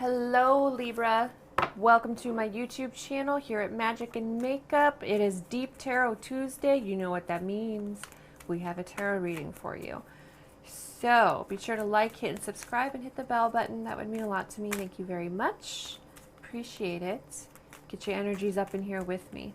Hello Libra, welcome to my YouTube channel here at Magic and Makeup. It is Deep Tarot Tuesday. You know what that means. We have a tarot reading for you. So be sure to like, hit, and subscribe, and hit the bell button. That would mean a lot to me. Thank you very much. Appreciate it. Get your energies up in here with me.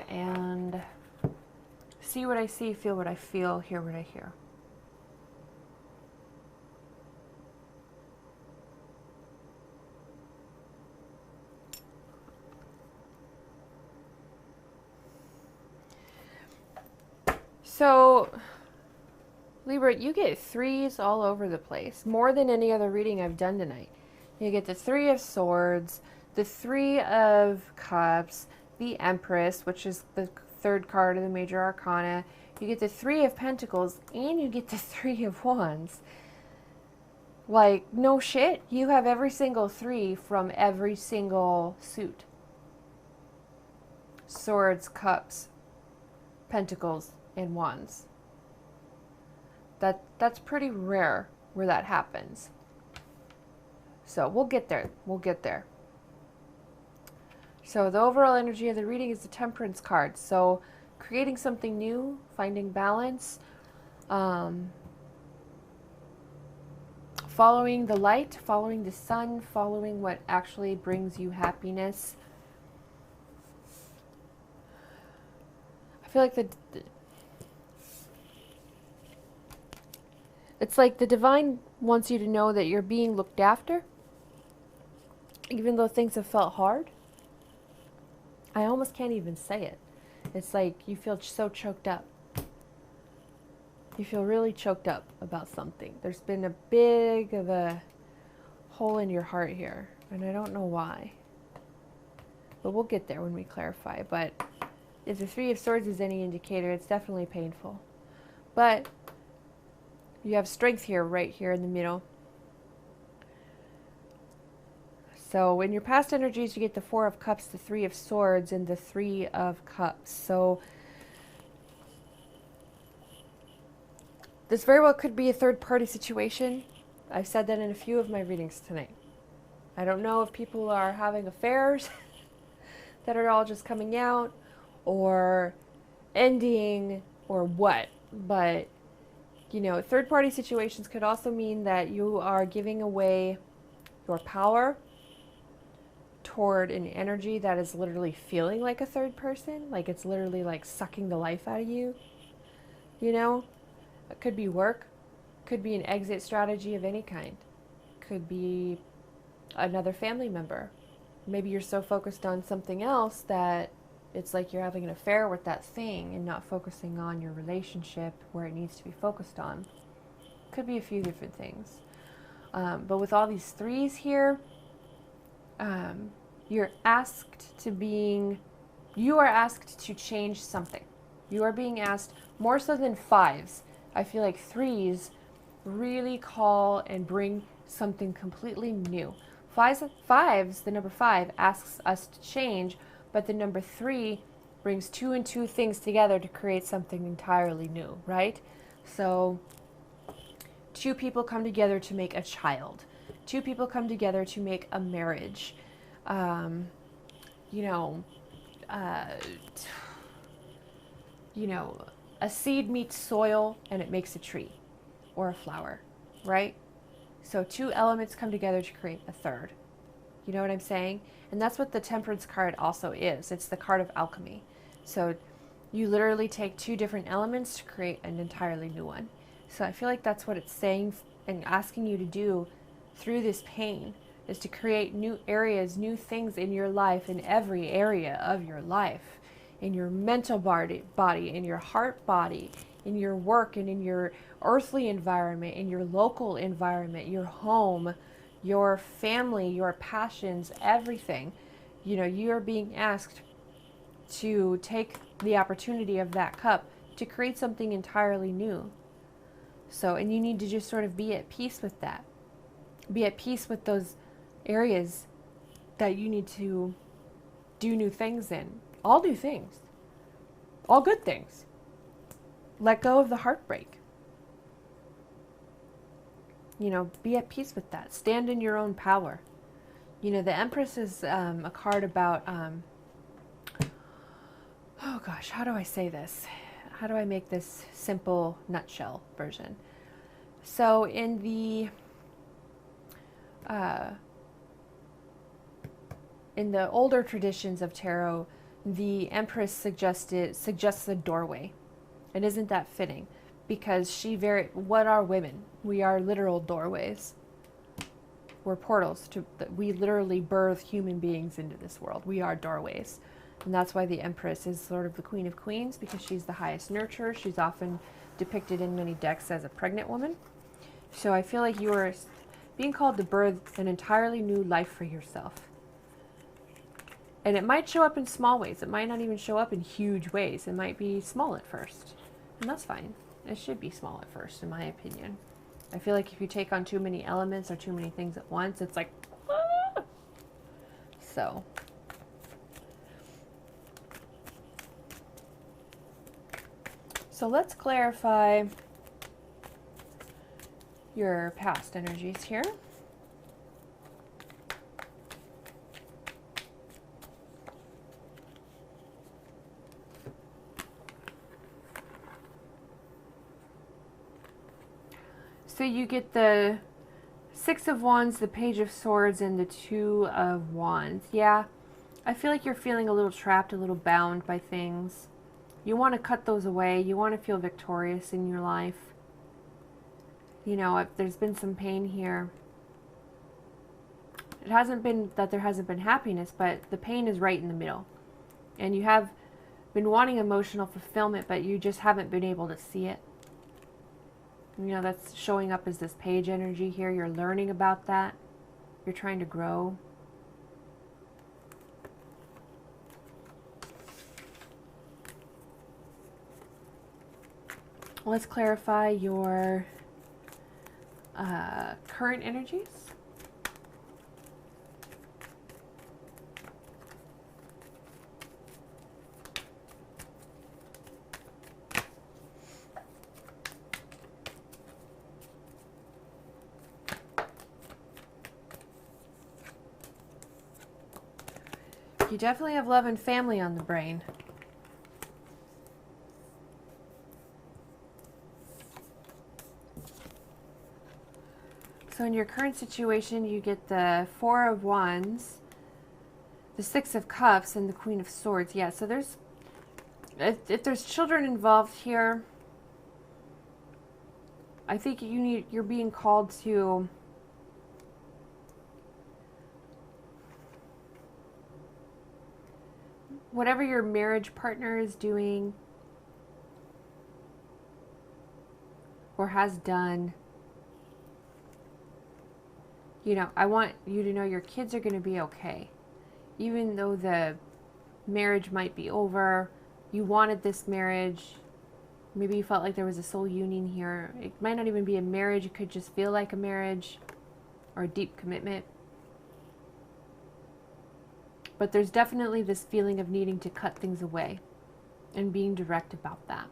And see what I see, feel what I feel, hear what I hear. So, Libra, you get threes all over the place, more than any other reading I've done tonight. You get the Three of Swords, the Three of Cups, the Empress, which is the third card of the Major Arcana. You get the Three of Pentacles, and you get the Three of Wands. Like, no shit, you have every single three from every single suit. Swords, Cups, Pentacles, and Wands. That's pretty rare where that happens. So we'll get there. We'll get there. So the overall energy of the reading is the Temperance card. So creating something new, finding balance, following the light, following the sun, following what actually brings you happiness. I feel like it's like the divine wants you to know that you're being looked after, even though things have felt hard. I almost can't even say it. It's like you feel so choked up. You feel really choked up about something. There's been a big of a hole in your heart here, and I don't know why. But we'll get there when we clarify. But if the Three of Swords is any indicator, it's definitely painful. But you have strength here, right here in the middle. So in your past energies, you get the Four of Cups, the Three of Swords, and the Three of Cups. So this very well could be a third-party situation. I've said that in a few of my readings tonight. I don't know if people are having affairs that are all just coming out or ending or what, but you know, third-party situations could also mean that you are giving away your power toward an energy that is literally feeling like a third person, like it's literally like sucking the life out of you. You know, it could be work, could be an exit strategy of any kind, could be another family member. Maybe you're so focused on something else that it's like you're having an affair with that thing and not focusing on your relationship where it needs to be focused on. Could be a few different things. But with all these threes here, you are asked to change something. You are being asked more so than fives. I feel like threes really call and bring something completely new. Fives, the number 5 asks us to change, but the number 3 brings 2 and 2 things together to create something entirely new, right? So 2 people come together to make a child. 2 people come together to make a marriage. A seed meets soil and it makes a tree or a flower, right? So 2 elements come together to create a third. You know what I'm saying? And that's what the Temperance card also is. It's the card of alchemy. So you literally take 2 different elements to create an entirely new one. So I feel like that's what it's saying and asking you to do through this pain, is to create new areas, new things in your life, in every area of your life, in your mental body, in your heart body, in your work, and in your earthly environment, in your local environment, your home, your family, your passions, everything. You know, you are being asked to take the opportunity of that cup to create something entirely new. So, and you need to just sort of be at peace with that. Be at peace with those areas that you need to do new things in. All new things. All good things. Let go of the heartbreak. You know, be at peace with that. Stand in your own power. You know, the Empress is a card about, oh gosh, how do I say this? How do I make this simple nutshell version? So in the older traditions of tarot, the Empress suggests a doorway. And isn't that fitting? Because what are women? We are literal doorways. We're portals we literally birth human beings into this world. We are doorways. And that's why the Empress is sort of the Queen of Queens, because she's the highest nurturer. She's often depicted in many decks as a pregnant woman. So I feel like you are being called to birth an entirely new life for yourself. And it might show up in small ways. It might not even show up in huge ways. It might be small at first. And that's fine. It should be small at first, in my opinion. I feel like if you take on too many elements or too many things at once, it's like, ah! So let's clarify your past energies here. So you get the Six of Wands, the Page of Swords, and the Two of Wands. Yeah, I feel like you're feeling a little trapped, a little bound by things. You want to cut those away. You want to feel victorious in your life. You know, if there's been some pain here. It hasn't been that there hasn't been happiness, but the pain is right in the middle. And you have been wanting emotional fulfillment, but you just haven't been able to see it. You know, that's showing up as this page energy here. You're learning about that. You're trying to grow. Let's clarify your current energies. You definitely have love and family on the brain. So in your current situation, you get the Four of Wands, the Six of Cups, and the Queen of Swords. Yeah, so there's, if there's children involved here, I think you're being called to whatever your marriage partner is doing or has done. You know, I want you to know your kids are going to be okay. Even though the marriage might be over, you wanted this marriage. Maybe you felt like there was a soul union here. It might not even be a marriage. It could just feel like a marriage or a deep commitment. But there's definitely this feeling of needing to cut things away and being direct about that.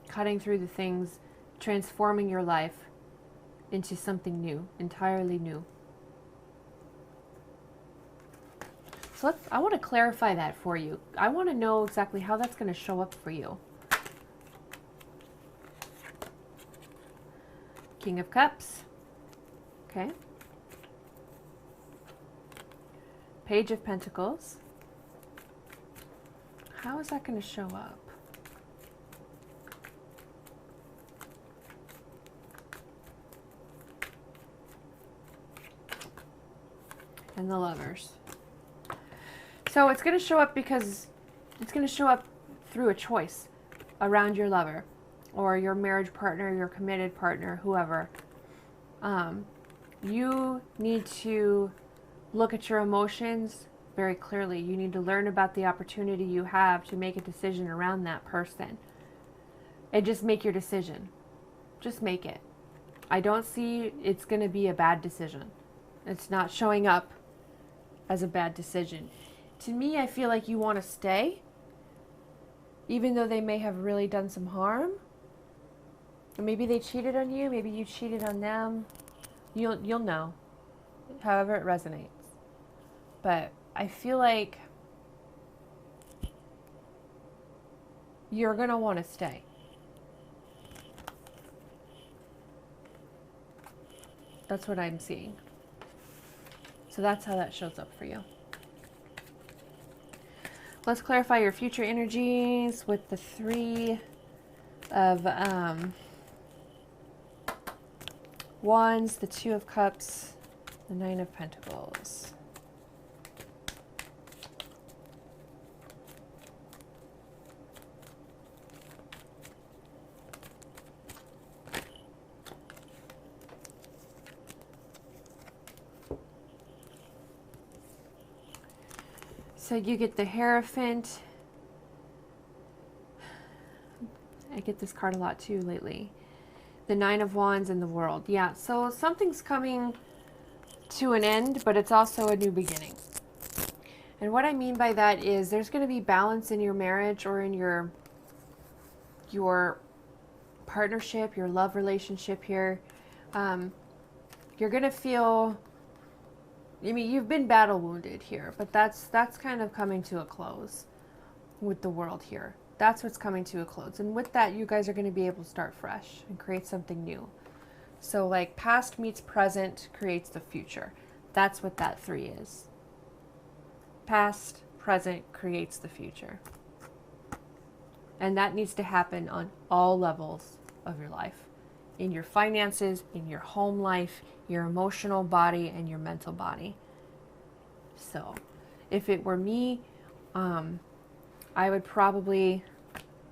Cutting through the things, transforming your life into something new, entirely new. So I want to clarify that for you. I want to know exactly how that's going to show up for you. King of Cups. Okay. Page of Pentacles. How is that going to show up? And the Lovers. So it's going to show up because it's going to show up through a choice around your lover or your marriage partner, your committed partner, whoever. You need to look at your emotions very clearly. You need to learn about the opportunity you have to make a decision around that person. And just make your decision. Just make it. I don't see it's going to be a bad decision. It's not showing up as a bad decision. To me, I feel like you want to stay, even though they may have really done some harm. Or maybe they cheated on you, maybe you cheated on them. You'll know, however it resonates. But I feel like you're going to want to stay. That's what I'm seeing. So that's how that shows up for you. Let's clarify your future energies with the 3 of Wands, the 2 of Cups, the 9 of Pentacles. So you get the Hierophant. I get this card a lot too lately. The 9 of Wands and the World. Yeah, so something's coming to an end, but it's also a new beginning. And what I mean by that is there's going to be balance in your marriage or in your partnership, your love relationship here. You're going to feel, I mean, you've been battle wounded here, but that's kind of coming to a close with the World here. That's what's coming to a close. And with that, you guys are going to be able to start fresh and create something new. So like past meets present creates the future. That's what that 3 is. Past, present creates the future. And that needs to happen on all levels of your life. In your finances, in your home life, your emotional body, and your mental body. So if it were me, I would probably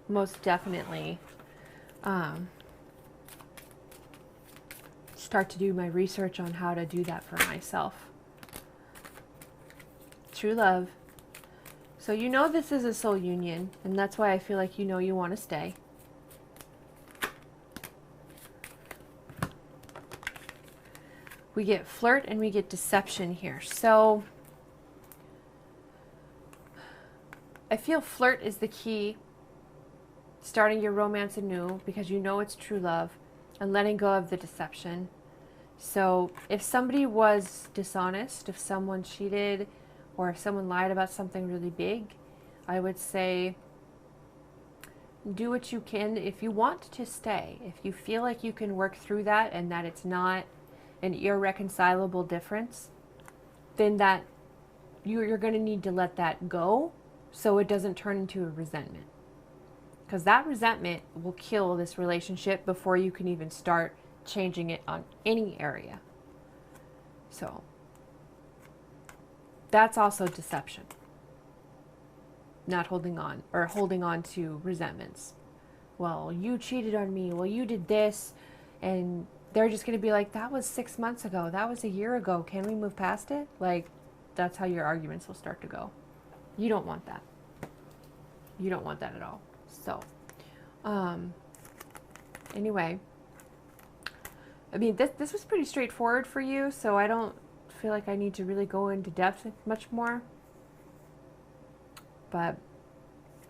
most definitely start to do my research on how to do that for myself. True love. So you know this is a soul union, and that's why I feel like you know you want to stay. We get flirt and we get deception here. So I feel flirt is the key, starting your romance anew because you know it's true love, and letting go of the deception. So if somebody was dishonest, if someone cheated, or if someone lied about something really big, I would say do what you can. If you want to stay, if you feel like you can work through that and that it's not an irreconcilable difference, then that you're going to need to let that go so it doesn't turn into a resentment. Because that resentment will kill this relationship before you can even start changing it on any area. So that's also deception. Not holding on, or holding on to resentments. Well, you cheated on me. Well, you did this. And they're just going to be like, that was 6 months ago. That was a year ago. Can we move past it? Like, that's how your arguments will start to go. You don't want that. You don't want that at all. So, anyway, I mean, this was pretty straightforward for you, so I don't feel like I need to really go into depth much more. But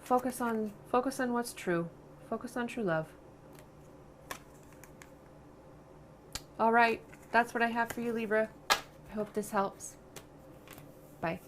focus on what's true. Focus on true love. All right, that's what I have for you, Libra. I hope this helps. Bye.